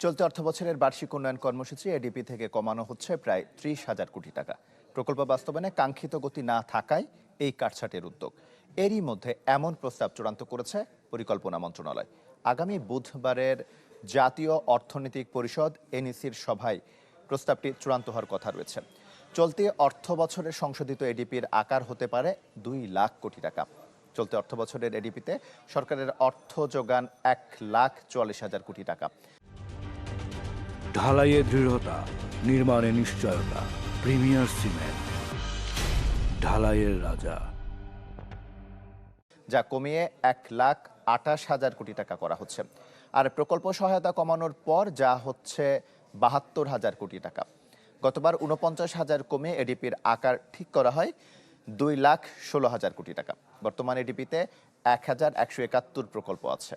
চলতি অর্থবছরের বার্ষিক উন্নয়ন কর্মসূচি এডিপি থেকে কমানো হচ্ছে প্রায় ৩০,০০০ কোটি টাকা। প্রকল্প বাস্তবায়নে কাঙ্ক্ষিত গতি না থাকায় এই কাটছাঁটের উদ্যোগ। এরই মধ্যে এমন প্রস্তাব চূড়ান্ত করেছে পরিকল্পনা মন্ত্রণালয়। আগামী বুধবারের জাতীয় অর্থনৈতিক পরিষদ এনইসির সভায় প্রস্তাবটি চূড়ান্ত হওয়ার কথা রয়েছে। চলতি অর্থবছরের সংশোধিত এডিপির আকার হতে পারে ২ লাখ কোটি টাকা। চলতি অর্থবছরের এডিপিতে সরকারের অর্থ যোগান ১,৪৪,০০০ কোটি টাকা। ঢালাইয়ে দৃঢ়তা, নির্মাণে নিশ্চয়তা। প্রিমিয়ার সিমেন্ট, ঢালাইয়ের রাজা। যা কমিয়ে ১,২৮,০০০ কোটি টাকা করা হচ্ছে। আর প্রকল্প সহায়তা কমানোর পর যা হচ্ছে ৭২,০০০ কোটি টাকা। গতবার ৪৯,০০০ কমে এডিপির আকার ঠিক করা হয় ২,১৬,০০০ কোটি টাকা। বর্তমান এডিপিতে ১,১৭১ প্রকল্প আছে।